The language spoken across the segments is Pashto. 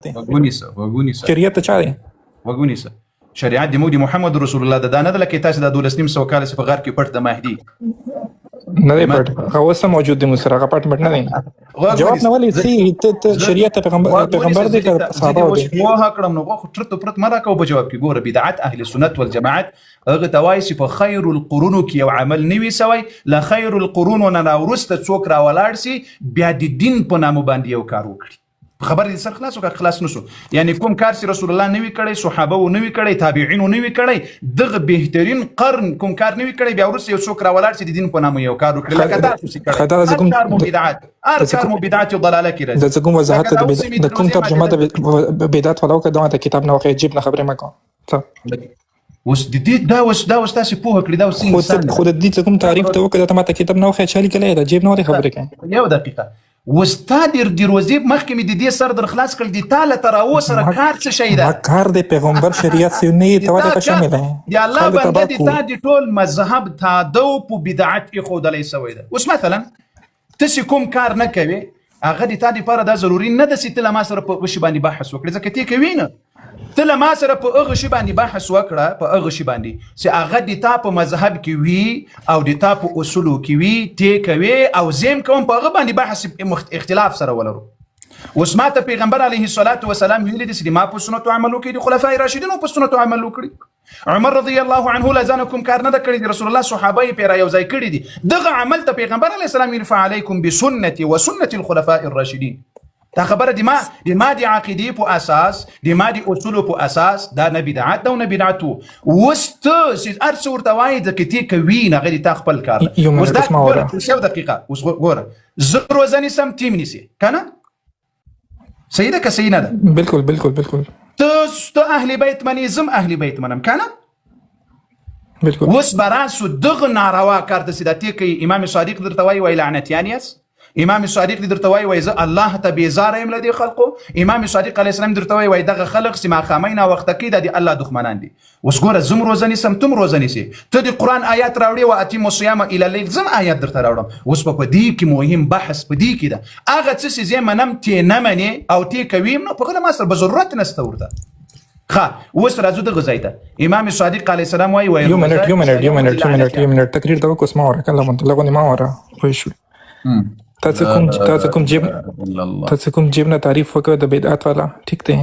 دی. وګونیسه شریعت چا دی؟ وګونیسه شریعت د موږ محمد رسول الله د دانه د لکه تاسو د 1200 کال په غار کې پټ د مهدی نه دی پټ، هغه اوس موجود دی موږ سره، هغه پټ نه دی. جواب نه ولې سي ته شریعت پیغمبر دی که صحابه دی؟ واه کړم نو خو ترته پرت مره کو په جواب کې ګوره بدعت اهل سنت والجماعت هغه توای چې په خیر القرون کې یو عمل نیوي سوی لا خیر القرون نه ورسته څوک را ولاړ سي بیا د دین په نامو باندې یو کار وکړي. خبر دې سر خلاص وکړه خلاص نشو، یعنی کوم کار چې رسول الله نوی کړی، صحابه و نوی کړی، تابعین و نوی کړی، دغه بهترین قرن کوم کار نوی کړی بیا ورسره یو څوک را ولاړ چې د دین په نامو یو کار وکړي لکه تاسو چې کړی کار مو بدعت کار مو بدعت او ضلاله کې راځي. د کوم وضاحت د کوم ترجمه د بدعت ولو کده ته کتاب نه واخې جيب نه خبره ما کوم وس د دې دا وس تاسو په کړی دا وس انسان خود د دې کوم تعریف ته وکړه ته کتاب نه واخې چالي کله دا جيب نه خبره کوي. یو دقیقه وستاد د روزي مخکې مې د دې سر در خلاص کړل د تعالی تر اوسه کار څه شي دا کار د پیغمبر شریعت سنی ته وته شامل دی. یا الله باندې د ټول مذهب تا دو په بدعت کې خودلې سوی ده. اوس مثلا تاسو کوم کار نه کوي هغه د تا لپاره دا ضروري نه ده چې تل ما سره په شی باندې بحث وکړي ځکه تی کوي نه تل ما سره په هغه شی باندې بحث وکړه په هغه شی باندې چې هغه د تا په مذهب کې وي او د تا په اصولو کې وي تی کوي او زم کوم په هغه باندې بحث اختلاف سره ولرو. اوس ما ته پیغمبر علیه الصلاۃ والسلام ویلي دي چې ما په سنت عمل وکړي د خلفای راشدین په سنت عمل وکړي. عمر رضی الله عنه لازنکم کار نه کړی رسول الله صحابه یې پیرا یو ځای کړی دي دغه عمل ته پیغمبر علیه السلام يرفع علیکم بسنتي وسنت الخلفاء الراشدین. دا خبره دی ما دی عقیدې په اساس دی ما دی اصول په اساس دا نه بدعت دا نه بدعت وست چې ارس ورته وای د کتی کوي نه غیر تا خپل کار اوس دا شو دقیقه اوس ګوره زر وزنی سم تیم نسی کنه سیده که سیده ده بالکل تو اهل بیت منی زم اهل بیت منم کنه بالکل. وس براسو دغه ناروا کار د سیدتی کوي امام صادق درته وای لعنتیانیس امام صادق درته وای زه الله ته بیزار ایم لدی خلقو امام صادق علیه السلام درته وای دغه خلق سما خامینا وخت کې د الله دښمنان دي. وس ګوره زم روزنی سم تم روزنی سي ته د قران آیات راوړي او اتم الصيام الى الليل زم آیات درته راوړم. وس په دې کې مهم بحث په دې کې ده هغه څه چې زه منم ته نه منی او ته کویم نو په غره ما سره به ضرورت نشته ورته اوس راځو د غزای ته امام صادق علیه السلام وای یو منټ تقریر ته کوم ما وره کله مونږ لغونی ما وره خو شو تاسو کوم جیب نه تعریف وکړه د بدعت والا ٹھیک دی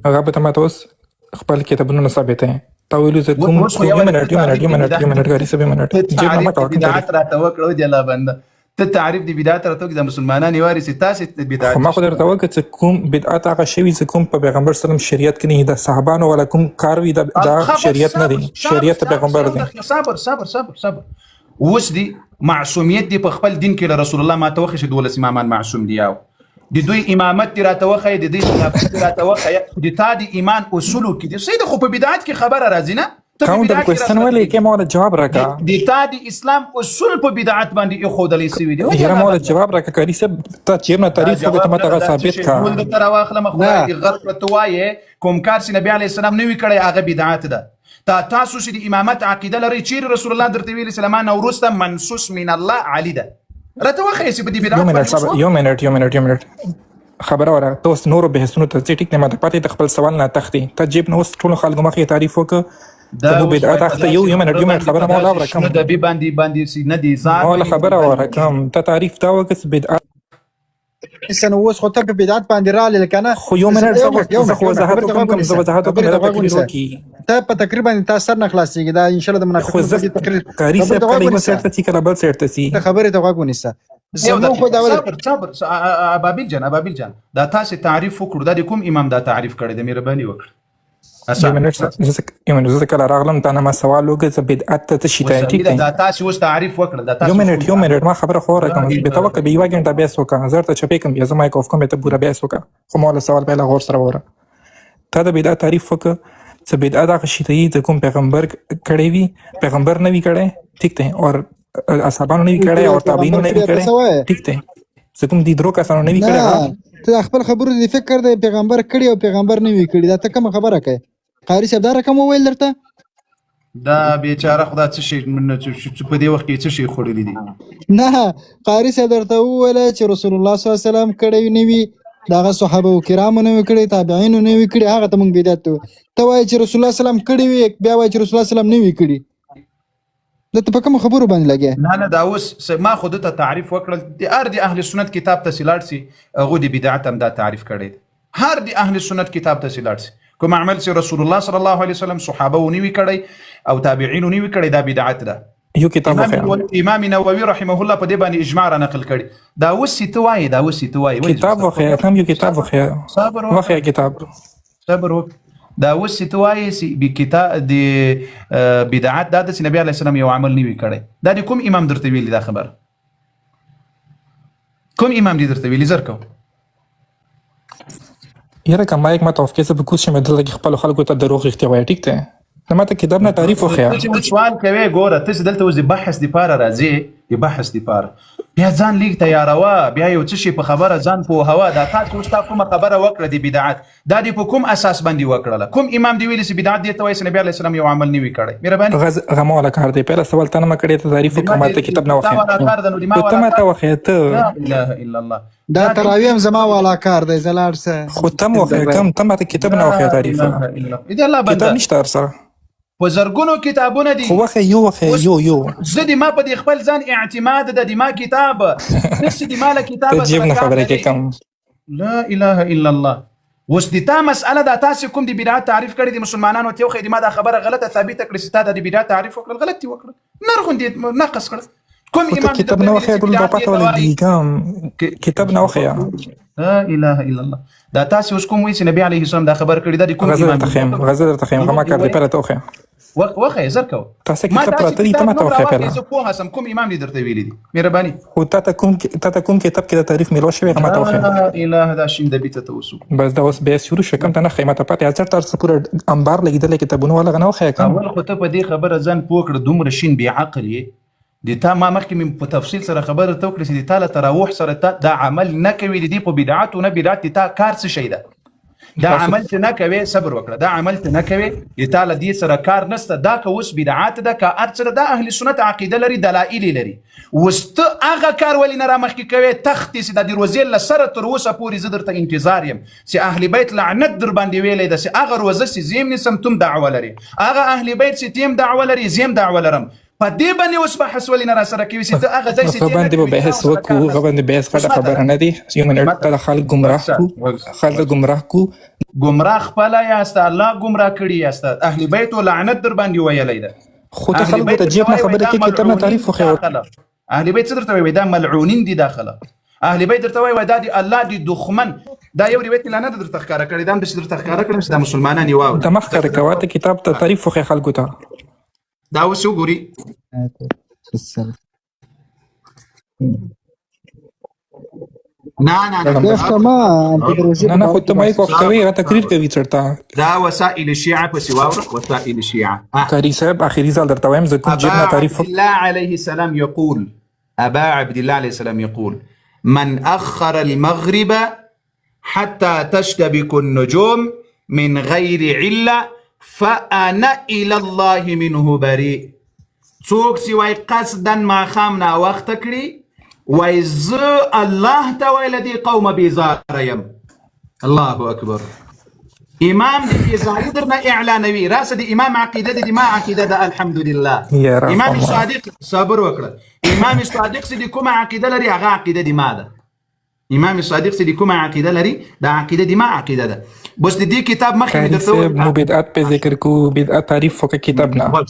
هغه به تاسو خپل کتابونو ثابت ہے تاویلو زه کوم یو منټ غاری سبه منټ جیب نه ما کوم بدعت راته وکړو دی الله بنده ته تعریف دی بدعت راته د مسلمانانو وارث تاسو بدعت ما خو درته وکړه کوم بدعت هغه شوی چې کوم په پیغمبر سلام شریعت کې نه د صحابانو ولا کوم کار وی دا شریعت نه دی شریعت پیغمبر دی. صبر اوس دی معصومیت دی په خپل دین کې رسول الله ما توخی چې دولس امامان معصوم دی او د دوی امامت دی راتوخی د دې خلافت دی راتوخی د تا دی ایمان اصولو کې دی سید خو په بدعت کې خبره راځي نه کاونټر کوېسچن ولې کې مولا جواب راکا د تا دی اسلام اصول په بدعت باندې خودلې سی ویډیو یره مولا جواب راکا کاری سب ته چیرنه تعریف کو ته ماته ثابت کا ول تر واخله مخوای غلط توای کوم کار چې نبی علی السلام نوی کړی هغه بدعت ده. تاسو چې د امامت عقیده لري چې رسول الله درته ویلي سلمان او رسته منصوص من الله علی ده راته وخی چې په دې بدعت یو منټ خبره وره تاسو نور به سنو ته ټیک نه ماته پاتې خپل سوال نه تختی ته جیب نو ټول خلکو مخې تعریف وکړه ته بدعت اخته یو منټ خبره مولا وره کوم د بي باندې نه دي ځان مولا خبره وره کوم ته تعریف تا وکړه بدعت انسان اوس خو ته په بدعت باندې را لکه خو یو منټ زه خو وضاحت کوم ته په تقریبا تاسو نه خلاصيږي دا ان شاء الله د منافقت تقریر کاری څه کله سره ته کله بل سره ته خبره ته واګونیسه زمو خو دا صبر ابابیل جان دا تاسو تعریف وکړو دا کوم امام دا تعریف کړی د مهرباني وکړه یو منټ زه کله راغلم تا نه ما سوال وکړ چې بدعت ته شي ته ټیک دا تاسو اوس تعریف وکړه دا تاسو یو منټ ما خبره خو راکم به توقع به یو غنټه بیا سوکا زر ته چپې کوم یا زما کوف کوم ته پورا بیا سوکا خو مولا سوال به لا غور سره وره ته د بدعت تعریف وکړه چې بدعت هغه شی ته کوم پیغمبر کړی وي پیغمبر نه وی کړی ٹھیک ته او اصحابانو نه وی کړی او تابعین نه وی کړی ټیک ته چې کوم دي درو کسانو نه وی کړی ته خپل خبرو د فکر د پیغمبر کړی او پیغمبر نه وی کړی دا ته کوم خبره کوي قاری صاحب دا رقم ویل درته دا بیچاره خدا څه شي په دې وخت کې څه شي خورلې دي نه قاری صاحب درته ویل چې رسول الله صلی الله علیه وسلم کړی نه وی دغه صحابه کرامو نه وکړي تابعین نه وکړي هغه ته موږ بدعت ته وایي چې رسول الله سلام کړي وي بیا وایي چې رسول الله سلام نه وی کړي د ته په کوم خبرو باندې لګي نه دا اوس ما خود ته تعریف وکړل د ار دي اهل سنت کتاب ته سلاړ سي هغه د بدعت هم دا تعریف کړي هر دي اهل سنت کتاب ته سلاړ سي کوم عمل سي رسول الله صلی الله علیه وسلم صحابه ونی وی کړي او تابعین ونی وی کړي دا بدعت ده یو کتاب وخیا امام نووي رحمه الله په دې باندې اجماع را نقل کړي دا وسی توای دا وسی توای کتاب وخیا هم یو کتاب وخیا وخیا کتاب صبر وک دا وسی توای سی به کتاب د بدعت د نبی علی السلام یو عمل نیوي کړي دا د کوم امام درته ویلی دا خبر کوم امام دې درته ویلی زرکو یاره که مایک ما توفیق څه بکوس شمه دلته خپل خلکو ته دروغ اختیار ټیک ته نو ماته کتاب نه تعریف وخیا چې سوال کوي ګوره ته دلته وز بحث دی پاره راځي د بحث دی پاره بیا ځان لیک تیاروا بیا یو څه شي په خبره ځان په هوا دا تاسو تاسو کومه خبره وکړه دی بدعت دا دی په کوم اساس باندې وکړه کوم امام دی ویل چې بدعت دی ته وایي نبی علی السلام یو عمل نیوي کړي مهرباني غمو ولا کار دی پیله سوال تنه ما کړی ته تعریف کوم ته کتاب نه وخیا ته ما ته وخیا ته لا اله الا الله دا تراویم زما والا کار دی زلار سه خو تم وخیا کم تم ته کتاب نه وخیا تعریف دې الله بنده کتاب نشته سره په زرګونو کتابونه دي خو وخه یو زه د ما په د خپل ځان اعتماد د ما کتاب نفس د مال کتاب تجيب نه خبره کې کم لا اله الا الله وس د تا مساله د تاسو کوم د بدعت تعریف کړی د مسلمانانو ته خو د ما د خبره غلطه ثابته کړی ستاسو د بدعت تعریف وکړل غلطي وکړل نرغوندي ناقص کړ کوم امام کتاب نه وخیا ګل په پاتې ولا دی کم کتاب نه وخیا لا اله الا الله دا تاسو اوس کوم وایي چې نبی عليه السلام دا خبر کړی دا کوم امام غزل تخیم غما کړی پر ته وخیا وخه زرکو تاسو کتاب پراته دي ته ما ته وخیا پیلا زه په هسم کوم امام دې درته ویلي دي مهرباني خو ته کوم کتاب کې د تاریخ ملو شوی غما ته وخیا لا اله دا شین د بیت توسو بس دا اوس به شروع شکم ته نه خیمه ته پاتې اڅر تر څو پورا انبار لګیدل کتابونه ولا غنه وخیا کوم اول خو ته په دې خبره ځان پوکړه دومره شین بی عقل یې د تا ما مخکې په تفصیل سره خبره ته وکړه چې د تعالی تراوح سره دا عمل نه کوي د دې په بدعت او نه بدعت تا کار څه شي ده دا عمل ته نه کوي صبر وکړه دا عمل ته نه کوي د تعالی دې سره کار نشته دا که اوس بدعت ده که ارڅ ده اهل سنت عقیده لري دلایل لري وست هغه کار ولې نه را مخکې کوي تختی سي د روزي له سره تر اوسه پورې زه درته انتظار يم چې اهل بیت لعنت در باندې ویلې ده چې هغه روزه سي زم نسم تم دعوه لري هغه اهل بیت سي تیم دعوه لري زم دعوه لرم په دې باندې اوس بحث ولې نه را سره کوي چې ته هغه ځای چې باندې به بحث وکړو هغه باندې بحث خبره نه دي یو منټ ته خلک گمراه کو گمراه خپل یاست الله گمراه کړی یاست اهل بیت لعنت در باندې ویلې ده خو ته خلک ته جیب نه خبره کې کتاب نه تعریف خو اهل بیت درته وي دا ملعونین دي داخله اهل بیت درته وي دا دي الله دي دښمن دا یو روایت نه درته ښکارا کړی دا د درته ښکارا کړی چې د مسلمانانو واو د مخ کار کوي کتاب ته تعریف خو خلکو ته دا اوس وګوري نه خو ته مایک وخت کوي را تقریر کوي چرته دا وسائل الشيعه په سواوره وسائل الشيعه قاری صاحب اخري ځل درته وایم زه کوم جبنا تعریف الله عليه السلام يقول ابا عبد الله عليه السلام يقول من اخر المغرب حتى تشتبك النجوم من غير عله فانا الى الله منه بريء څوک چې وای قصدا ما خام نه وخت کړی وای ز الله تعالی دی قوم بیزار یم الله اکبر امام دی بیزار درنه اعلانوي راس دی امام عقیده دی ما عقیده ده الحمد لله امام صادق صبر وکړه امام صادق چې کوم عقیده لري هغه عقیده دی ما ده امام صادق چې کوم عقیده لري دا عقیده دی ما عقیده ده بس دې کتاب مخکې درته مو بدعت په ذکر کو بدعت تعریف وک کتابنا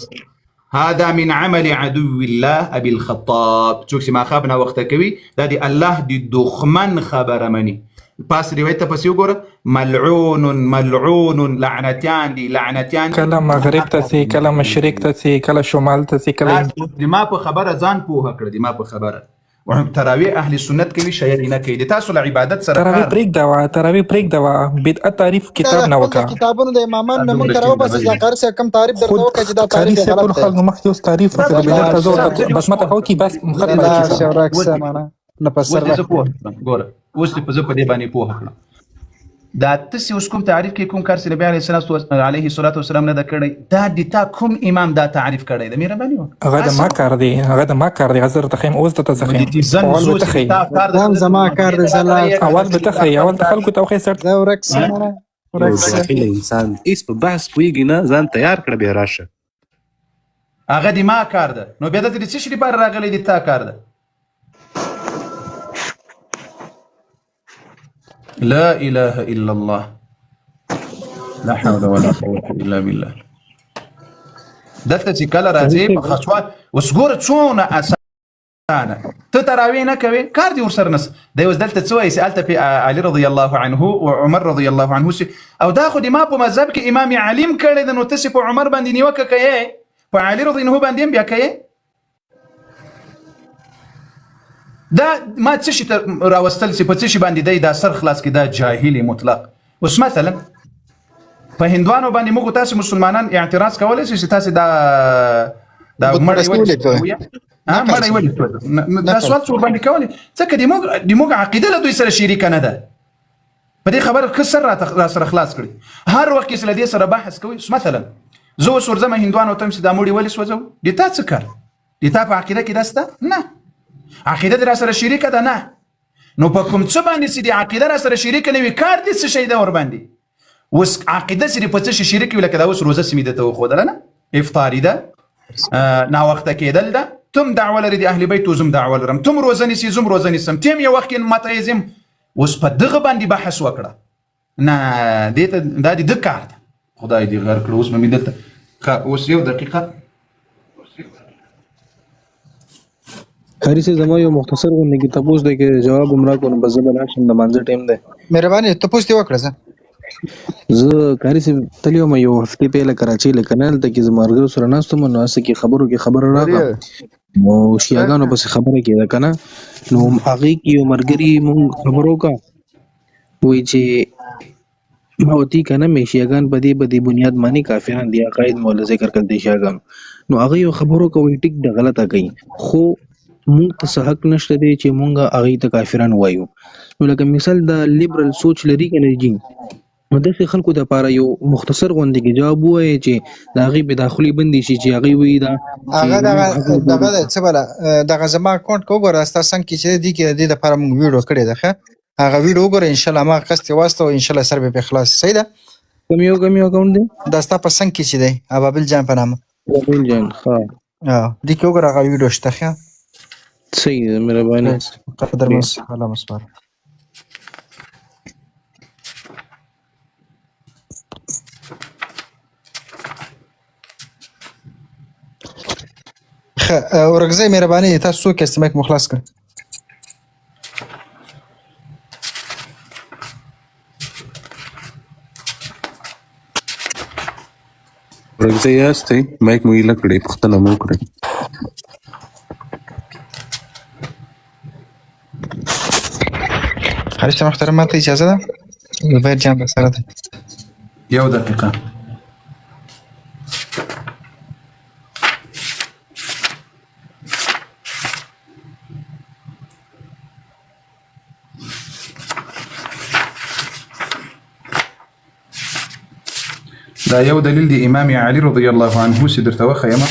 هذا من عمل عدو الله ابي الخطاب څوک چې ما خابنا وخت کوي دا دی الله دی دښمن خبره مني پاس روایت پس یو ګوره ملعون لعنتيان دي لعنتيان کله مغرب ته سي کله مشرق ته سي کله شمال ته سي کله د ما په خبره ځان پوهه کړ د ما په خبره تراویح اهل سنت کوي شاعر نه کوي د تاسو له عبادت سره تراویح پریک دوا بدعت تعریف کتاب نه وکا کتابونو د امامان نه مونږ راو بس ذکر سره کم تعریف درته وکړه چې دا تعریف غلط دی خلک مخ یو تعریف وکړه بدعت تاسو بس مته هو کی بس مخاطب شورک سمانه نه پسر ګوره اوس په دې باندې پوهه کړم دا تاسې اوس کوم تعریف کې کوم کار چې نبي علیه الصلاة والسلام نه ده کړی دا د تا کوم امام دا تعریف کړی ده مهرباني وکړه هغه د ما کار دی هغه د ما کار دی زه درته ښیم اوس درته زه ښیم اول به ته ښیي دا زما کار دی زه لا اول به ته ښیي اول ته خلکو ته وښیې سړ دا ورک سمه یو جاهل انسان هیڅ په بحث پوهېږي نه ځان تیار کړه بیا راشه هغه د ما کار ده نو بیا دلته د څه شي لپاره راغلی د تا کار ده لا اله الا الله لا حول ولا قوة الا بالله دلته چې کله راځي په خصوص اوس ګوره څونه اسانه ته تراویح نه کوې کار دې ورسره نس دی اوس دلته څه وایي چې هلته پې علي رضی الله عنه او عمر رضی الله عنه او دا خو د ما په مذهب کې امام علیم کړی ده نو تاسې په عمر باندې نیوکه کوې په علي رضی الله باندې هم بیا کوې دا ما څه شي راوستل چې په څه شي باندې دی دا سر خلاص کې دا جاهلي مطلق اوس مثلا په هندوانو باندې موږ تاسو مسلمانان اعتراض کولی شئ چې تاسو دا مړی ولې مړی ولې دا سوال څور باندې کولی ځکه د موږ عقیده له دوی سره شریکه نه ده په دې خبره ښه سر را سره خلاص کړي هر وخت چې له دې سره بحث کوي مثلا زه اوس ورځم هندوانو ته چې دا مړی ولې سوځو د تا څه کار د تا په عقیده کې دا شته نه عقیده در سره شریکه ده نه نو په کوم څه باندې چې د عقیده را سره شریکه نه وي کار دې څه شی ده ور باندې اوس عقیده چې په څه شي شریک وي لکه دا اوس روزه سمې ده ته وښودله نه افطاري ده ناوخته کېدل ده تم دعوه لري د اهل بیت زم دعوه لرم تم روزه نیسي زم روزه نیسم تم یو وخت کې ماته یې زم اوس په دغه باندې بحث وکړه نه دې ته دا د کار ده خدای دې غر کړو اوس مې دلته اوس یو دقیقه هرې څه زما یو مختصر غونډه کې تپوس دی کې جواب هم راکړو نو بس زه به لاړ شم د مانځه ټایم دی مهرباني تپوس دې وکړه زه کاري صاحب تللی وم یو هفتې پهله کراچۍ له کنه هلته کې زه ملګرو سره ناست وم نو هسې کې خبرو کې خبره راغله نو شیعاګانو پسې خبره کېده که نه نو هغې کې یو ملګري مونږ خبرو وکړه وایي چې ما ورته که نه مې شیعاګان په دې بنیاد باندې کافران دي عقاید مو له ذکر کړل دي شیعاګانو نو هغه یو خبرو کوي ټیک د غلطه کوي خو مونږ ته څه حق نشته دی چې مونږ هغې ته کافران وایو نو لکه مثال د لیبرل سوچ لري که نه جي نو داسې خلکو دپاره یو مختصر غونډې کې جواب ووایي چې د هغې بېداخلي بندې شي چې هغې وایي دا هغه دی څه بله دغه زما اکاونټ کې وګوره ستا څنګ کې چې دي کې د دې دپاره مونږ ویډیو کړې ده ښه هغه ویډیو وګوره انشاءالله ما قصد یې واستوه انشاءالله سر به پرې خلاص صحیح ده کوم یو اکاونټ دی دا ستا په څنګ کې چې دی ابابل جان په نامه ابابل جان ښه دې کې وګوره هغه ویډیو شته ښه صحیح ده مهرباني قدر مس الله مسپار ورګزی مهرباني تاسو څوک یاست مایک مخلص کړئ ورګزی یاستئ مایک مو ایله کړئ پوښتنه مو وکړئ حریص محترم ماته اجازه ده زبیر جان در سره ده یو دقیقه دا یو دلیل دی امام علی رضی الله عنه چې درته وښیم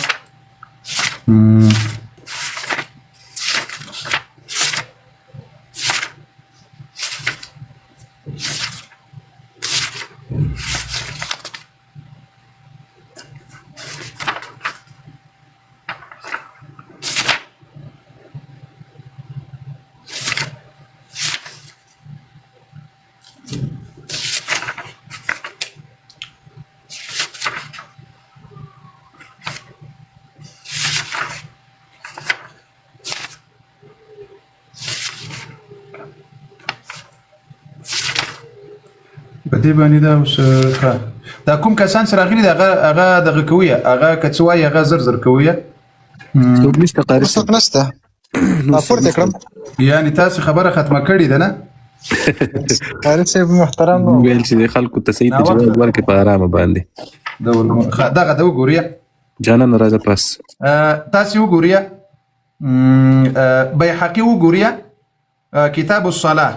په دې باندې دا اوس دا کوم کسان چې راغلي دي هغه دغه کوي هغه که څه وایي هغه زر کوي څوک نشته قاري څوک نشته راپورته کړم یعنې تاسو خبره ختمه کړې ده نه قاري صاحب محترم ویل چې د خلکو ته صحیح جواب ورکړي په ارامه باندې دغه د وګورئ جانان راځه پس تاسو وګورئ بیحقي وګورئ کتاب الصلاه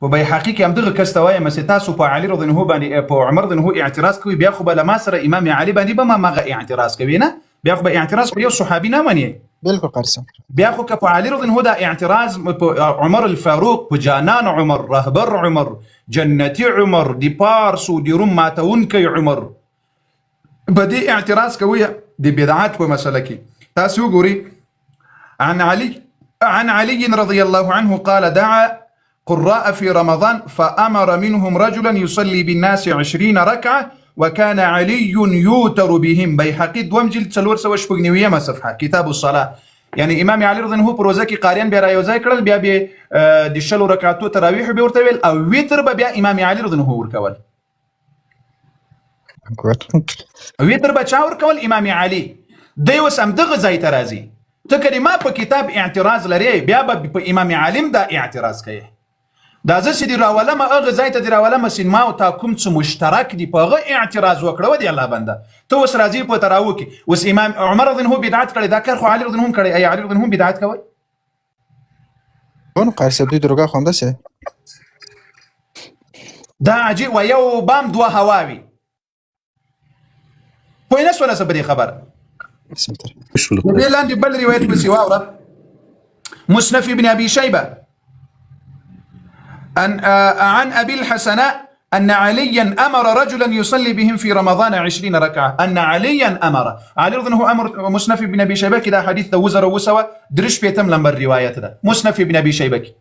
په بیهقي کې همدغه کس ته وایم چې تاسو په علي رضی الله باندې په عمر رضی الله اعتراض کوي، بیا خو به له ما سره امام علي باندې به مغه اعتراض کوي نه، بیا خو به اعتراض په یو صحابي نه مني. بالکل قاری صاحب. بیا خو که په علي رضی الله دا اعتراض په عمر الفاروق، په جانان عمر، رهبر عمر، جنتی عمر، دی پارس او دی روم ماتونکی عمر، به دې اعتراض کوي د بدعات په مسله کې. تاسو وګورئ عن علي رضي الله عنه قال دعا قراء في رمضان فأمر منهم رجلا يصلي بالناس 20 ركعة وكان علي يوتر بهم. بيهقي دوم جلد 499 صفحه كتاب الصلاة. يعني امام علي رضي الله عنه په روزه کې قاریان بیا رايوځای کړل، بیا به د شلو رکعاتو تراویح به ورته ویل او وتر به بیا امام علي رضي الله عنه ورکول. وتر به چا ورکول؟ امام علي. دی اوس همدغه ځای ته راځي، ته که ما په کتاب اعتراض لري بیا به په امام علي دا اعتراض کوي. دا زه چې دی راولم هغه ځای ته دی راولم چې ما او تا کوم څه مشترک دی په هغه اعتراض وکړه. ودی الله بنده ته اوس راځي په تراویح کې اوس امام عمر رضی الله عنه بدعت کړي، دا کار خو علي رضی الله عنه کړي. ای علي رضی الله عنه بدعت کوي؟ ونه قاری صاحب دوی دروغه خوانده سي دا عجیب و یو بام دوه هواوي. پوه نه شوله څه په دې خبره. دې لاندې بل روایت پسې واوره، مسنف ابن ابي شيبه عن أبي الحسناء أن عليا أمر رجلا يصلي بهم في رمضان 20 ركعة. أن عليا أمر علي رضي الله عنه أمر. مسنف ابن أبي شيبة كده حديث ده وزر وسوى درش بيتم لما الرواية ده مسنف ابن أبي شيبة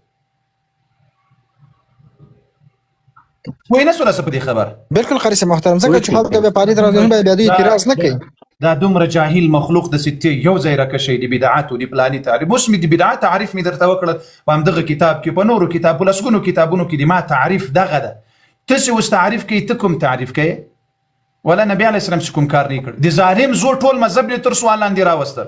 وين سولا سبدي خبر. بالکل قاری صاحب محترم، ځکه چې خلک به پالي درځي به بیا دې اعتراض نه کوي. دا دومره جاهل مخلوق د ستې یو ځای راکشي دی بدعات او دی پلاني تعریف. اوس می دی بدعات تعریف می درته وکړه په همدغه کتاب کې، په نورو کتابونو لسګونو کتابونو کې دی ما تعریف دغه ده. تاسو اوس تعریف کوي، ته کوم تعریف کوي؟ ولا نبی علیه السلام کوم کار نه کړ. دی ظالم زور ټول مذهب له تر سوال لاندې راوستل.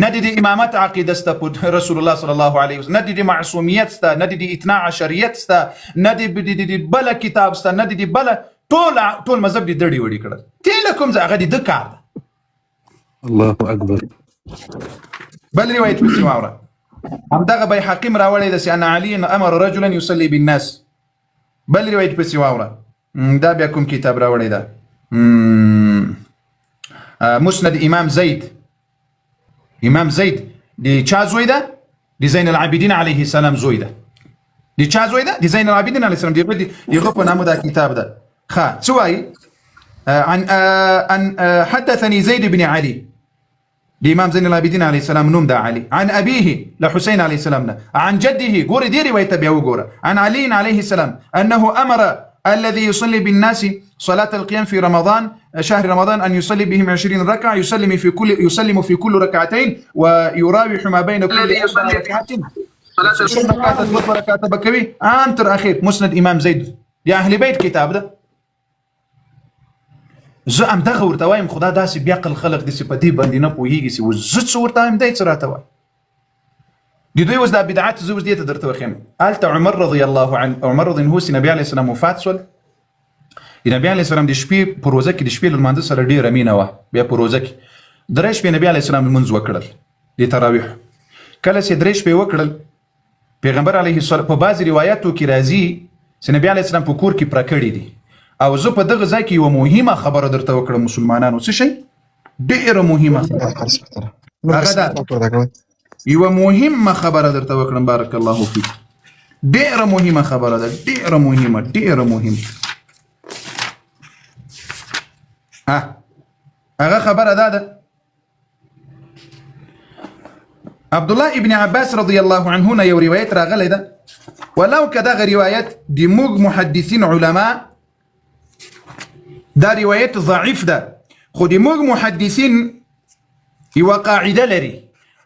نه دی امامت عقیده است رسول الله صلی الله علیه وسلم، نه دی معصومیت است، نه دی اثنا عشریت است، نه دی بل کتاب است، نه دی بل ټول مذهب دی دړي وړي کړل. ته کوم ځای غدي د کار الله اکبر. بل روایت پسې واوره، همدغه بیهقي راوړی د ان علي امر رجلا يصلي بالناس. بل روایت پسې واوره، دا بیا کوم کتاب راوړی ده؟ مسند امام زید. امام زید دی چا زوی ده؟ دی زین العابدین علیه السلام زوی ده. دی چا زوی ده؟ دی زین العابدین علیه السلام. دیغه په نامه دا کتاب ده. خا سواي عن حدثني زيد بن علي لإمام زين العابدين عليه السلام نوم دا علي، عن أبيه لحسين عليه السلام، عن جده قوري دي رواية بيو قورة عن علي عليه السلام أنه أمر الذي يصلي بالناس صلاة القيام في رمضان شهر رمضان أن يصلي بهم 20 ركعة يسلم في كل ركعتين ويراوح ما بين كل ركعات صلاة ركعات بكوي أنتر أخير. مسند إمام زيد يا أهل بيت كتاب ده. زه ام دغه ورته وایم خدا داسې بیاقل خلق داسې په دې باندې نه پوهېږي چې اوس زه څه ورته وایم دی څه راته وایي. د دوی اوس دا بدعات زه اوس دې ته درته وښیم. هلته عمر رضی الله عنه عمر رضی الله عنه چې نبي علیه السلام وفات شول، د نبي علیه السلام د شپې په روزه کې د شپې له لمانځه سره ډېره مینه وه. بیا په روزه کې 3 شپې نبي علیه السلام لمونځ وکړل د تراویح. کله چې 3 شپې وکړل، پیغمبر علیه السلام په بعضې روایاتو کې راځي چې نبي علیه السلام په کور کې پوره کړي دي. او زه په دغه ځای کې یوه مهمه خبره درته وکړم مسلمانانو. څه شی؟ ډېره مهمه هغه ده، یوه مهمه خبره درته وکړم. بارک الله فیک. ډېره مهمه خبره ده، ډېره مهمه، ډېره مهمه. هغه خبره دا ده، عبد الله ابن عباس رضی الله عنهما یو روایت راغلی ده، ولو که دغه روایت د موږ محدثین علما دا روایت ضعیف ده، خو د موږ محدثین یوه قاعده لري،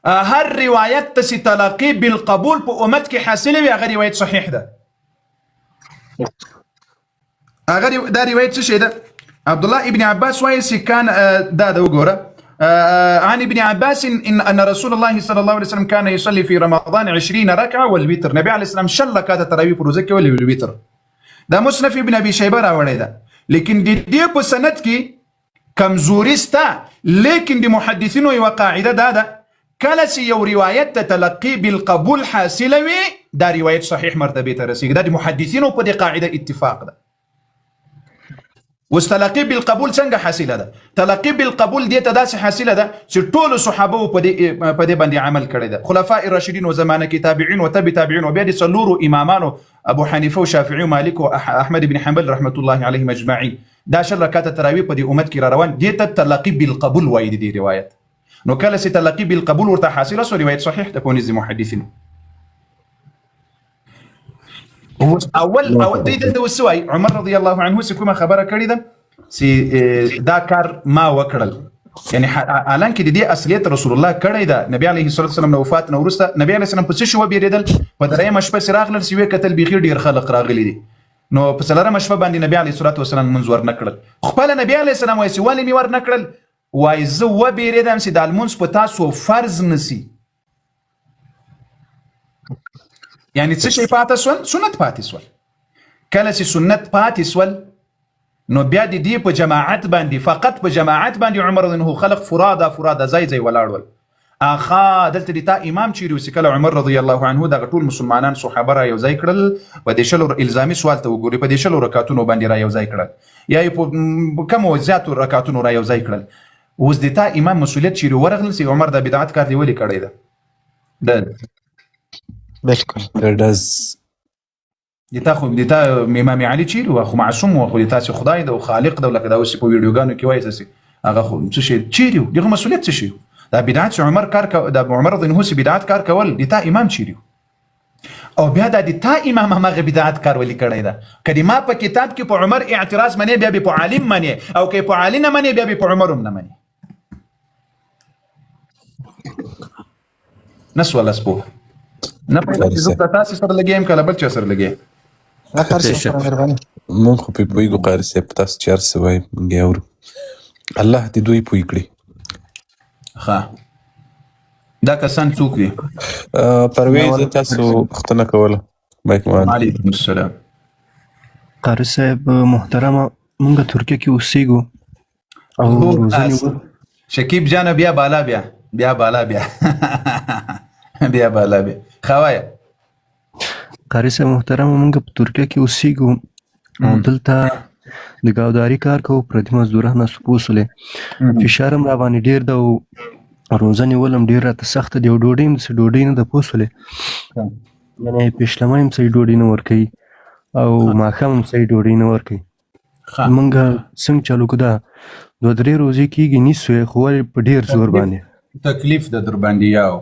هر روایت ته چې تلقي بالقبول په امت کې حاصله وي هغه روایت صحیح ده. هغه دا روایت څه شی ده؟ عبد الله ابن عباس وایي چې کان دا وګوره، عن ابن عباس ان رسول الله صلى الله عليه وسلم كان يصلي في رمضان 20 ركعه والوتر. نبي عليه السلام شل رکعات تراویح په روزه کې ولې الوتر. دا مسنف ابن ابي شيبه راوړی ده، لیکن د دې په سند کې کمزوري سته. لیکن د محدثینو یوه قاعده دا ده، کله چې یو روایت ته تلقي بالقبول حاصله وي دا روایت صحیح مرتبه ته رسیږي. دا د محدثینو په دې قاعده اتفاق ده. واستلقي بالقبول څنګه حاصله ده؟ تلقي بالقبول دې ته داسې حاصله ده چې ټول صحابه په دې باندې عمل کړی ده. خلفاء الراشدین و زمانه کې تابعین او تبع تابعین او بیا د څلورو امامانو ابو حنیفه او شافعي او مالک او احمد بن حنبل رحمت الله علیهم اجمعین دا 10 رکعات تراویح په دې امت کې را روان دي ته تلقي بالقبول وایي دې روایت. نو کله چې تلقي بالقبول ورته حاصله سو روایت صحیح ده په نزد محدثین. اول دې ته وسوي عمر رضی الله عنه چې کومه خبره کړې ده چې دا کار ما وکړل، یعنی الان کې د دې اصلیت رسول الله کړی ده. نبی علیه الصلاه والسلام نو وفات نو ورسته نبی علیه السلام په څه شو بیریدل؟ په درېمه شپه چې راغلل چې وې کتل بيخي ډیر خلق راغلي دي. نو په څلورمه شپه باندې نبی علیه الصلاه والسلام منځ ور نکړل. خپل نبی علیه السلام وایي چې ولې می ور نکړل؟ وایي زه و بیریدم چې د المنځ په تاسو فرض نسی، یعنی څه شي پاتې سول؟ سنت پاتې سول. کله چې سنت پاتې سول نو بیا د دې په جماعت باندې فقط په جماعت باندې عمر رضی الله خلق فرادا ځای ولاړول. اخا دلته د تا امام چیرې وسی کله عمر رضی الله عنه د ټول مسلمانان صحابه را یو ځای کړل په دې شلو الزامي سوال ته وګوري په دې شلو رکعاتونو باندې را یو ځای کړل یا په کوم زیاتو رکعاتونو را یو ځای کړل. اوس د تا امام مسؤلیت چیرې ورغل چې عمر د بدعت کار دی ولې کړی ده؟ بالکل داز دتا خو دتا امام علي چیرې و خو معصوم و خو دتا چې خدای ده او خالق ده لکه دا اوس په ویډیوګانو کې وایي چې هغه خو څه شي چیرې دغه مسؤلیت څه شي دا بدعت عمر کار د عمر رضی الله عنه بدعت کار کول دتا امام چیرې او بیا د دتا امام هغه بدعت کار ولې کړی ده. کدی ما په کتاب کې په عمر اعتراض منی بیا په عالم منی او کې په عالم نه منی بیا په عمر هم نه منی. نس ولا سپوه نه په دې تاسو سره لګیم کله بل چا سره لګیم اخر څه مهرباني مونږ خو په پویګو قاری صاحب تاسو چار سوای مونږ اورو الله دې دوی پوی کړی. ښه دا کسان څوک دي؟ پرویز تاسو ختنه کوله مایک مان. وعلیکم السلام. قاری صاحب محترمه مونږ ترکیه کې اوسېږو او روزانه شکیب جان بیا بالا بیا بالا خوایا قاری صاحب محترمه مونږ په ترکیه کې اوسېږو او دلته د ګاوداري کار کوو پردي مزدوران سپوسلې فشار هم را باندې ډېر ده او روزه نیول هم ډېر راته سخته دی او ډوډۍ هم څه ډوډۍ نه ده پوسلې یعنې پیشلمه هم صحیح ډوډۍ نه ورکوي او ماښام هم صحیح ډوډۍ نه ورکوي. مونږ څنګه چالو کړو دا 2-3 ورځې کېږي نیسو یې خو ولې په ډېر زور باندې تکلیف د در باندې یاو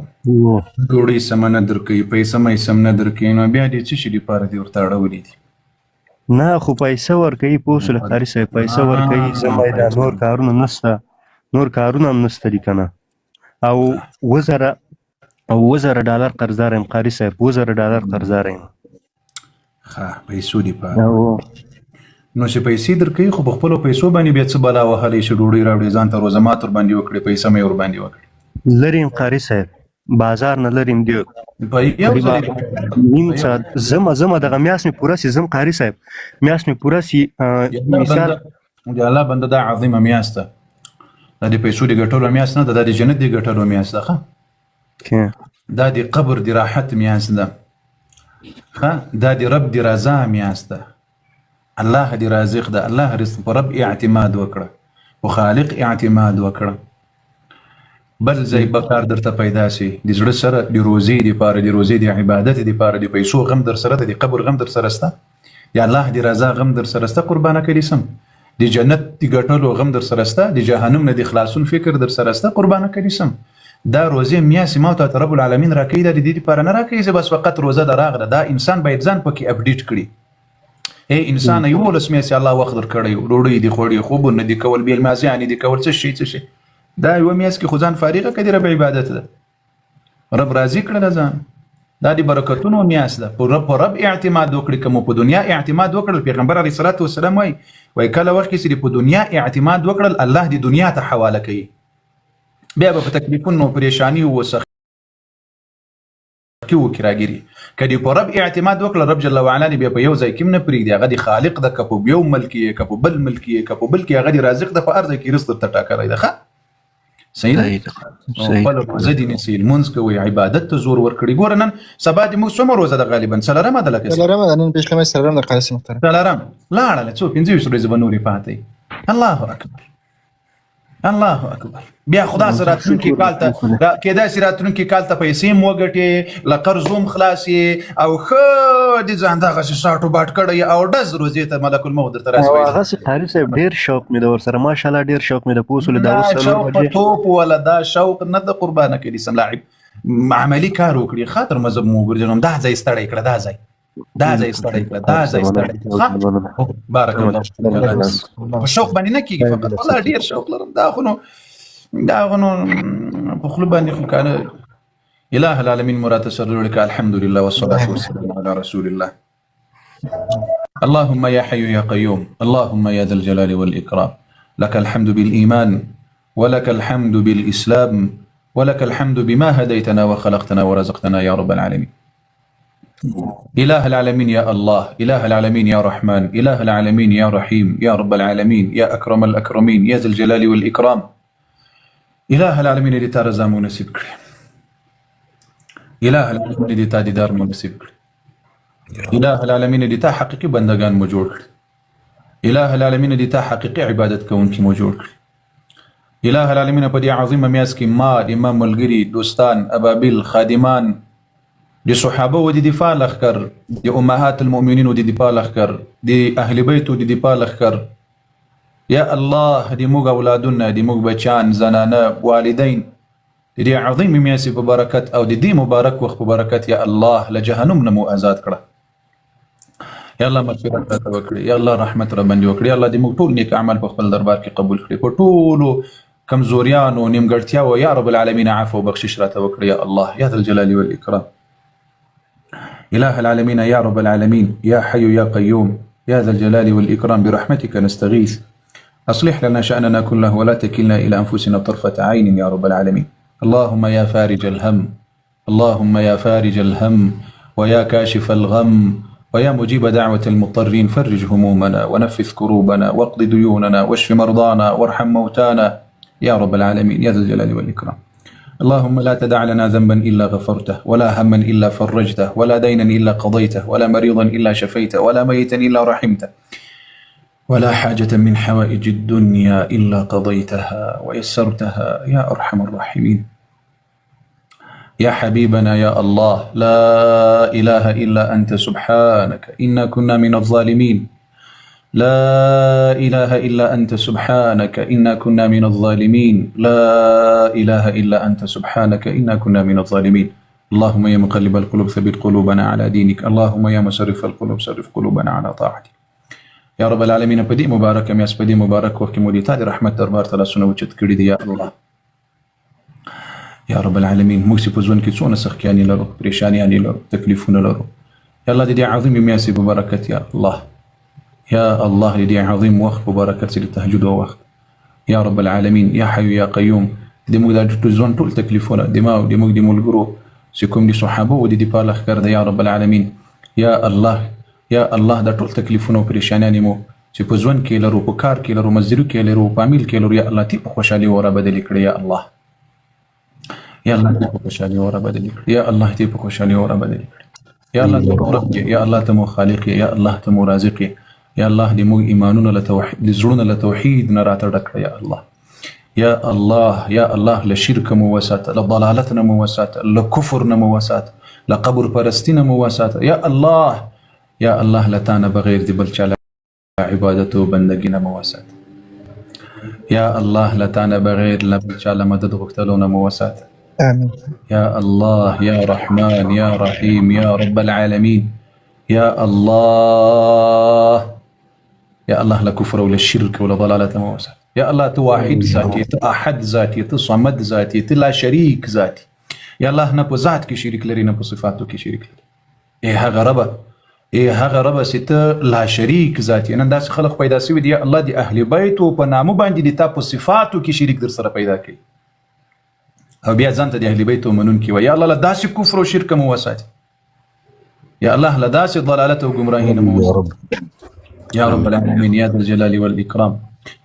ډوډۍ سم نه درکوي پیسې مې سم نه درکوي نو بیا دې څه شي لپاره دې ورته اړولي دي؟ نه خو پیسې ورکوي پوه شولې قاري صاحب پیسې ورکوي زما دا نور کارونه نشته نور کارونه هم نشته دي که نه او 1000 ډالر قرضدار یم قاري صاحب 1000 ډالر قرضدار یم. ښه پیسو دپاره نو چې پیسې درکوي خو په خپلو پیسو باندې بیا څه بلا وهلی شي ډوډۍ راوړي ځان ته روزه مات ورباندې وکړي پیسه مې ورباندې وکړي. لرې یم قاري صاحب بازار نه لرې یم دی نیم ساعت زمه دغه میاشت مې پوره سي زم قاري صاحب میاشت مې پوره سي مثال د الله بنده دا عظیمه میاشت ده دا د پیسو د ګټلو میاشت نه ده دا د جنت د ګټلو میاشت ده. ښه دا د قبر د راحت میاشت ده. ښه دا د رب د رضا میاشت ده. الله دې رازق ده الله رزق په رب اعتماد وکړه په خالق اعتماد وکړه بل ځای به کار درته پیدا شي د زړه سره د روزې دپاره د روزې د عبادت دپاره د پیسو غم در سره ده د قبر غم در سره شته د الله د رضا غم در سره شته قربانه کړي سم د جنت د ګټلو غم در سره شته د جهنم نه د خلاصون فکر در سره شته قربانه کړي سم دا روزې میاشتې ما ته رب العالمین راکوي دا د دې دپاره نه راکوي چې بس فقط روزه ده راغله دا انسان باید ځان پکې اپډیټ کړي ای انسان یولس میاشتې الله وخت درکړی ډوډۍ دې خوړې خوبونه دې کول بې لمازیانې دې کول څه شي دا یوه میاشت کې خو ځان فارغه کړي رب عبادت ده رب راضي کړله ځان دا د برکتونو میاشت ده په رب اعتماد وکړي که مو په دنیا اعتماد وکړل پیغمبر علیه الصلاة والسلام وایي کله وخت کې چې په دنیا اعتماد وکړل الله د دنیا ته حواله کوي بیا به په تکلیفونو پریشاني و سخت کې وکړي راګیري که دې په رب اعتماد وکړل رب جل وعلا دې بیا په یو ځای کې هم نه پرېږدي هغه د خالق ده که په یو ملک یې که په بل ملک یې که په بل کې هغه د رازق ده په هر ځای کې رزق درته ټاکلی ده ښه صحیح صحیح ده ده صحیح خپل روزه دي نسی المنځ کوي عبادت ته زور ورکړي ګور نن سبا دې موږ څومره روزه ده غالبا څلورمه ده لکه سلام نن پښلمه سلام د قاسم محترم څلورم لاړه څو 15 ورځې به نورې پاتې الله اکبر الله اکبر بیا خدا سره راتلونکي کال ته کېدای شي راتلونکي کال ته پیسې مو وګټې له قرضوم خلاصې او ښه دې ځان دغسې ساټو باټ کړی او ډز روزې ته ملک الموت درته او راسوي هغه سي قاری صاحب ډیر شوق مې د ورسره ماشاءالله ډیر شوق مې د پوسول دا دا وسلو شوق په بجې توپ ولا دا شوق نه د قربانه کې دي سم لاعب عملی کار وکړي خاطر مذهب مو ګرځنم دا ځای ستړی کړه دا ځای ستړی کړه دا ځای ستړی کړه بارک الله په شوق باندې نه کېږي فقط والله ډیر شوق لرم دا خو نو په خپل باندې خو کنه اله العالمین مراد تسرر لك الحمد لله والصلاه والسلام على رسول الله اللهم يا حي يا قيوم اللهم يا ذا الجلال والإكرام لك الحمد بالإيمان ولك الحمد بالإسلام ولك الحمد بما هديتنا وخلقتنا ورزقتنا يا رب العالمين إله العالمين يا الله إله العالمين يا رحمن إله العالمين يا رحيم يا رب العالمين يا أكرم الأكرمين يا ذا الجلال والإكرام إله العالمين دې تا رضا مو نصیب کړي إله العالمين دې تا دیدار مو نصیب کړي إله العالمین دې تا حقیقي بندگان مو جوړ کړي إله العالمین دې تا حقیقي عبادت کوونکي مو جوړ کړي إله العالمین په دې عظیمه میاشت کې ما امام ملګري دوستان ابابیل خادمان د صحابه و د دفاع لخر د امهات المؤمنین و د دفاع لخر د اهل بیت و د دفاع لخر یا الله د موږ اولادونه د موږ بچان زنانه والدین د دې عظیم میاشت په برکت او د دې مبارک وخت په برکت یا الله له جهنم نه مو آزاد کړه یا الله مغفرت راته وکړي یا الله رحمت را باندې وکړي الله دې موږ ټول نیک اعمال په خپل دربار کې قبول کړي په ټولو کمزوریانو نیمګړتیاو یا رب العالمین عفو او بخشش راته وکړي یا الله یا ذا الجلال والإکرام إله العالمين يا رب العالمين يا حي يا قيوم يا ذا الجلال والإكرام برحمتك نستغيث أصلح لنا شأننا كله ولا تكلنا إلى أنفسنا طرفة عين يا رب العالمين اللهم يا فارج الهم اللهم يا فارج الهم ويا كاشف الغم ويا مجيب دعوة المضطرين فرج همومنا ونفذ كروبنا واقض ديوننا واشف مرضانا وارحم موتانا يا رب العالمين يا ذا الجلال والإكرام اللهم لا تدع لنا ذنبا إلا غفرته ولا هما إلا فرجته ولا دينا إلا قضيته ولا مريضا إلا شفيته ولا ميتا إلا رحمته ولا حاجة من حوائج الدنيا إلا قضيتها ويسرتها يا أرحم الراحمين يا حبيبنا يا الله لا إله إلا أنت سبحانك إنا كنا من الظالمين لا إله إلا أنت سبحانك إنا كنا من الظالمين لا إله إلا أنت سبحانك إنا كنا من الظالمين اللهم يا مقلب القلوب ثبت قلوبنا على دينك اللهم يا مصرف القلوب صرف قلوبنا على طاعتك يا رب العالمين بدي مبارك میاس بدي مبارک وخت مو دي تا رحمت دربار تعالی سونه وچت کړی دی یا الله یا رب العالمین موږ په ځون کې څونه سختیانی لرو پریشانیانی لرو تکلیفونه لرو یا الله دې عظیم میاس په برکت یا الله يا الله دې عظیم وخت په برکت سره تهجد او وخت یا رب العالمین یا حي یا قیوم دې موږ د ځون ټول تکلیفونه دې موږ د ملګرو چې کوم دي صحابه و دې په لخ کړ یا رب العالمین یا الله دا ټول تکلیفونه او پریشانیان مو چې په ځون کې لرو په کار کې لرو مزدوري کې لرو په عمل کې لرو یا الله تی په خوشالي وره بدل کړي یا الله یا الله تی په خوشالي وره بدل کړي یا الله تی په خوشالي وره بدل کړي یا الله ته رب یا الله ته مو خالق یا الله ته مو رازق یا الله دې مو ایمانونه له توحید دې زړونه له توحید نه راته ډکړي یا الله یا الله له شرک مو وسات له ضلالت نه مو وسات له کفر نه مو وسات له قبر پرستی نه مو وسات یا الله لتانا بغیر دی بل چاله عبادت و بندگی نه مو وسات یا الله لتانا بغیر بل چاله مدد غوښتلو نه مو وسات آمين يا الله يا رحمن يا رحيم يا رب العالمين يا الله لا كفر ولا شرك ولا ضلالة ما وسع يا الله تو واحد ذاتي تو احد ذاتي تو صمد ذاتي تو لا شريك ذاتي يا الله نه په ذات کې شریک لري نه په صفاتو کې شریک لري هغه رب ست لا شریک ذاتي نن داس خلق پیدا سوي دي الله دي اهل بیت او په نامو باندې دي تا په صفاتو کې شریک در سره پیدا کړي او بیا ځان ته د اهل بیت منون کې وي یا الله لا داس کفر او شرک مو وساتي یا الله لا داس ضلالت او گمراهی مو وساتي يا رب العالمين يا ذا الجلال والإكرام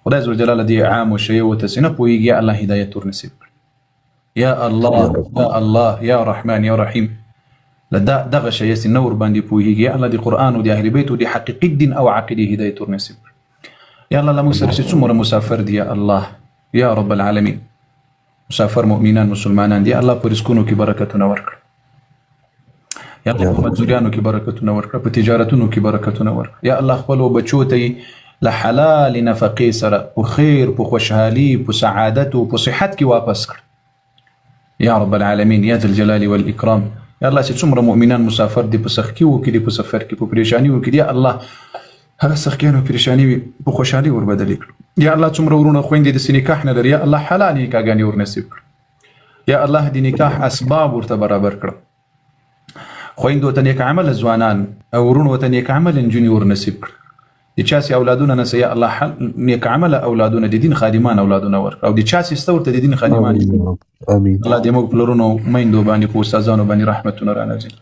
خدای عز وجل دې عام او شی او تسنه پويږي الله هدایت ور نصیب کړي یا الله یا الله یا رحمان یا رحیم لدا دغه شی سي نور باندې پويږي الله دې قران او دې اهل بیت او دې حقيقي دین او عقيده هدایت ور نصیب کړي یا الله لمو سره څومره مسافر دي یا الله یا رب العالمین مسافر مؤمنان مسلمانان دي الله پر رزقونو کې برکتونه ورکړي یا الله په مزګانو کې برکتونه ورکړه په تجارتونو کې برکتونه ورکړه یا الله خپل بچو ته له حلال نفقې سره په خیر په خوشحالي په سعادت او په صحت کې واپس کړ یا رب العالمین یا ذل الجلال والاکرام یا الله چې څومره مؤمنان مسافر دي په سخت کې وکړي په سفر کې په پریشانی وکړي یا الله هغه سخت او پریشانی په خوشحالي ور بدل کړ یا الله څومره ورونه خويندې د نکاح نه لري یا الله حلال نکاحګانې ور نصیب کړ یا الله د نکاح اسباب ورته برابر کړ خويندو ته نیک عمل ځوانان او ورونو ته نیک عمل انجونی ور نصیب کړ د چا سي اولادونه نه سي الله نیک عمل اولادونه د دین خادمان اولادونه ور او د چا سي استورته د دین خادمان امين الله دې موږ پلرونو میندو باندې په استادانو باندې رحمتونه را نازل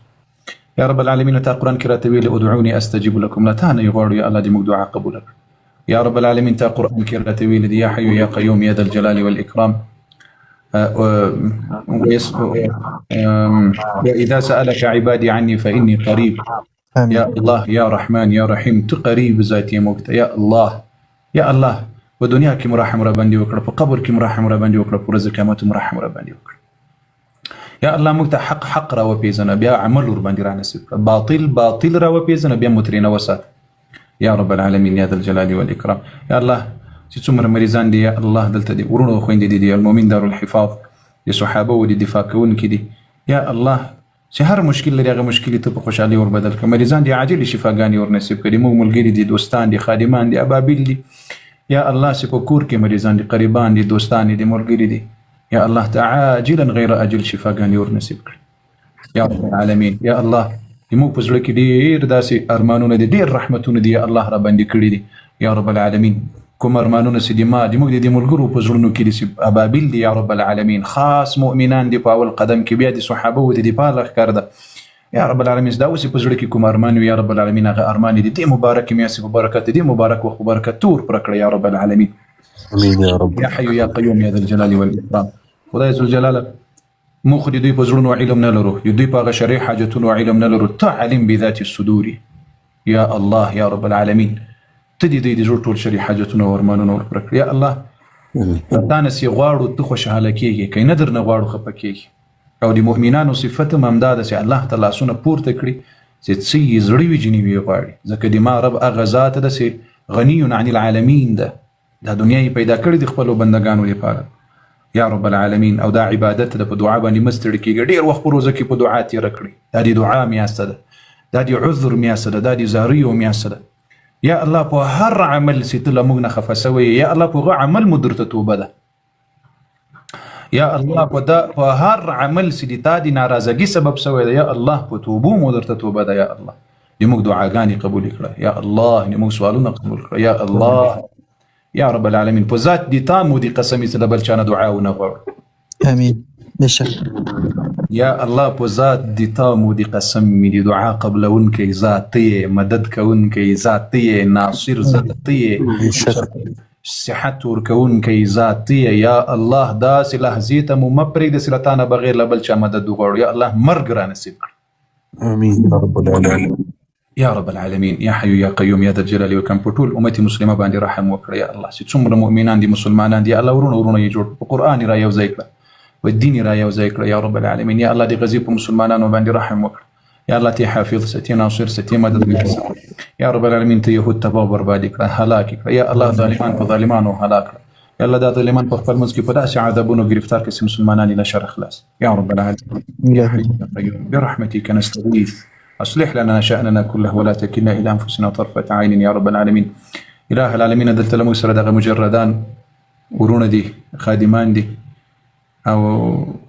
یا رب العالمین تا قران کې راته ویل ادعوني استجب لكم لا تهنه يغواړو یا الله دې موږ دعا قبول کړي یا رب العالمین تا قران کې راته ویل یا حي یا قيوم یا ذا الجلال والاکرام وإذا سألك عبادي عني فإني قريب يا الله يا رحمن يا رحيم تقريب ذاتي موقت يا الله يا الله ودنيا كي مراحم ربندي وكړه په قبر کې مراحم ربندي وکړه په ورځ قیامت مراحم ربندي وکړه یا الله موږ ته حق را وپیژنه بیا عمل ور باندې را نصیب کړه باطل را وپیژنه بیا مترینه وسات یا رب العالمین یا ذل الجلال والاکرام یا الله چې څومره مریضان دي یا الله دلته دي ورونو خويندې دي المؤمن دار الحفاظ د صحابه او د دفاع کوونکي دي یا الله چې هر مشکل لري هغه مشکل ته په خوشحالي ور بدل کړه مریضان دي عاجل شفاګانی ور نصیب کړي موږ ملګری دي دوستان دي خادمان دي ابابیل دي یا الله چې په کور کې مریضان دي قریبان دي دوستان دي ملګری دي یا الله تعاجلا غیر اجل شفاګانی ور نصیب کړي یا رب العالمین یا الله موږ په ځل کې ډیر داسې ارمانونه دي ډیر رحمتونه دي یا الله را باندې کړی دي یا رب العالمین کوم ارمانونه چې دي ما د موږ د ملګرو په زړونو کې دي ابابیل دي یا رب العالمین خاص مؤمنان دي په اول قدم کې بیا د صحابه او د دفاع لخر ده یا رب العالمین دا اوس په زړه کې کوم ارمان یا رب العالمین هغه ارمان دي د مبارک میاسي برکت دي مبارک او برکت تور پر کړی یا رب العالمین امين يا رب یا حي یا قیوم یا ذل الجلال والاکرام خدای ذل الجلال مخ دې دوی په زړونو علم نه لرو دوی په هغه شرعي حاجتونو علم نه لرو تعلم بذات الصدور یا الله یا رب العالمین تدي دي جوړ ټول شری حاجتونه ورمانونه ورکړه یا الله دا نسي غواړو ته خوشاله کیږي کین در نه غواړو خپه کیږي او د مؤمنانو صفته ممداده سي الله تعالی سونه پورته کړی چې څي زړی وي جنی وي غواړي ځکه د ما رب اغه ذات ده سي غنی عن العالمین ده د دنیا پیدا کړی د خپل بندگانو لپاره یا رب العالمین او دا عبادت ده په دعا باندې مستړ کیږي ډیر وخت په روزه کې په دعا تیر کړی دا د دعا میاسته ده دا د عذر میاسته ده دا د زاریو میاسته ده یا الله په هر عمل ستله موږ نه خفسوي یا الله په عمل مدرته توبه ده یا الله په هر عمل سدتا دي ناراضگی سبب سوی ده یا الله په توبو مدرته توبه ده یا الله دې موږ دعاګانې قبول کړه یا الله دې موږ سوالونه قبول کړه یا الله یا رب العالمین په ذات دي تامو دي قسمی سره بل چانه دعا ونه غواړو امين بشك یا الله په ذات دي تامو دي قسم دي دعا قبل ونکي ذاتي مدد كونكي ذاتي ناصر ذاتي صحت ورکونکي ذاتي یا الله دا سلاح زیته مو مپرید سلطانه بغیر لبل چا مدد وغواړو یا الله مرګ را نصیب کړ امين يا رب العالمين یا رب العالمین یا حي یا قیوم یا ذا الجلال والإکرام په ټول امت مسلمه باندې رحم وکړه یا الله چې څومره مؤمنان دي مسلمانان دي الله ورونه یې جوړ په قران را یو ځای کړه و الدين را یو ځای کړه یا رب العالمین یا الله دې غزي په مسلمانانو باندې رحم وکړه یا الله ته حافظ ستي ناصر ستي مدد وکړه یا رب العالمین ته يهود تباہ برباد کړه هلاک کړه یا الله ظالمان په ظالمانو هلاک کړه یا الله دا ظالمان په خپل منځ کې په داسې عذابونو گرفتار کړي چې مسلمانان له شر خلاص یا رب العالمین یا حي یا قیوم برحمتك نستغيث أصلح لنا شأننا كله ولا تكلنا إلى أنفسنا طرفة عين يا رب العالمين إله العالمين دلت لمو سره دغه مجردان ورونه دي خادمان دي او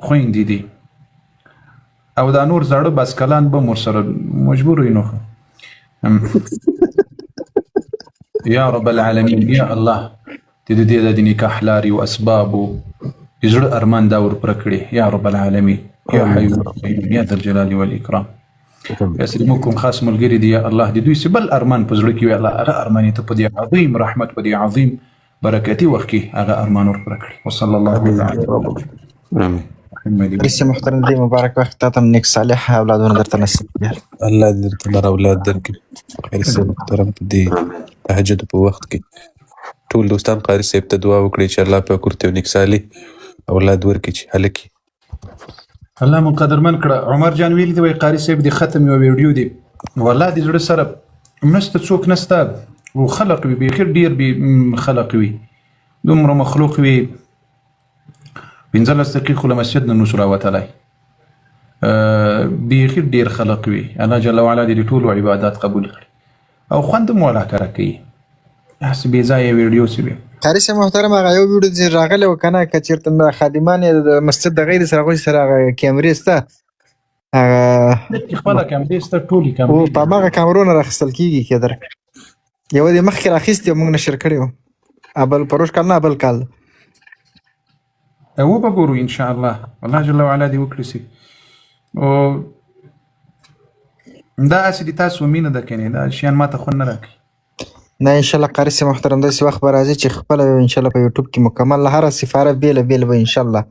خويندې دي او دا نور زړه باسکلان به مر سره مجبور وي نو يا رب العالمين يا الله دې د نکاح لاري او اسباب زړه ارمان دا ور پرکړي يا رب العالمين يا حي يا قيوم يا ذا الجلال والإكرام يسلمكم خاص ملګری دی یا الله دې دوی سبل ارمان پزړه کې الله هغه ارمان ته په دې عظیم رحمت په دې عظیم برکتي وخت کې هغه ارمان ورکړي. وصلی الله تعالی علی محمد. رئیس محترم دې مبارک وخت تاسو نیک صالح اولادونه درته نصیب کړي. الله دې درته نر اولاد درکړي. قاري صاحب محترم په دې تهجد په وخت کې ټول دوستان قاري صاحب ته دعا وکړي چې الله پاک ورته نیک صالح اولاد ورکړي چې هلکي الله مو قدرمن کړه. عمر جان ویل دی وای قاری صاحب د ختم یو ویډیو دی والله د زړه سره نشته څوک نشته او خلق وي بخیر ډیر به خلق وي دومره مخلوق وي 15 دقیقې خو مسجد نه نصر وتعالى بخیر ډیر خلق وي. الله جل وعلا دې ټول عبادت قبول کړي او خوند مو ولا کړی حسب ځای ویډیو سی قاری صاحب محترم هغه یو ویډیو چې راغلی و کنه که چېرته خادمان یې د مسجد د غیر سره غوښتي سره هغه کیمرې شته هغه خپله کیمرې شته ټولې او په هماغه کامرو نه راخیستل کېږي کېدر یوه دې مخکې راخیستې او موږ نشر کړی و بل پروش کال نه بل کال وبګورو ان شاء الله. الله جل وعلا دې وکړي سي او دا اسې د تاسو مینه ده کنه دا شیان ماته خو نه راکړي نه ان شاء الله قاری صاحب محترم داسې وخت به راځي چې خپله ان شاء الله په یوټیوب کې مکمل هره سفاره بیله بیله به ان شاء الله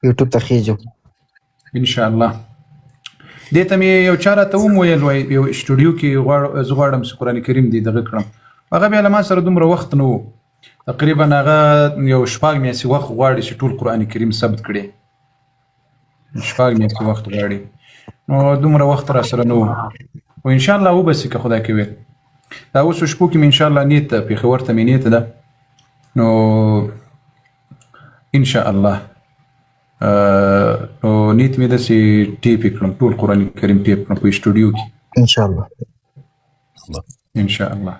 یوټیوب ته خیږو ان شاء الله. دې ته مې یو چا راته وویل وای یو اسټوډیو کې زه غواړم چې قرآن کریم دې دغه کړم هغه بیا له ما سره دومره وخت نه و تقریبا هغه یو شپږ میاشتې وخت غواړي چې ټول قرآن کریم ثبت کړي شپږ میاشتې وخت غواړي نو دومره وخت را سره نه و او ان شاء الله وبسې که خدای کوي دا اوس شپو کې ان شاء الله نیت ده پېښور ته مې نیت ده نو ان شاء الله نو نیت مې داسې ټیپ کړم ټول قرآن کریم ټیپ کړم په اسټوډیو کې ان شاء الله ان شاء الله.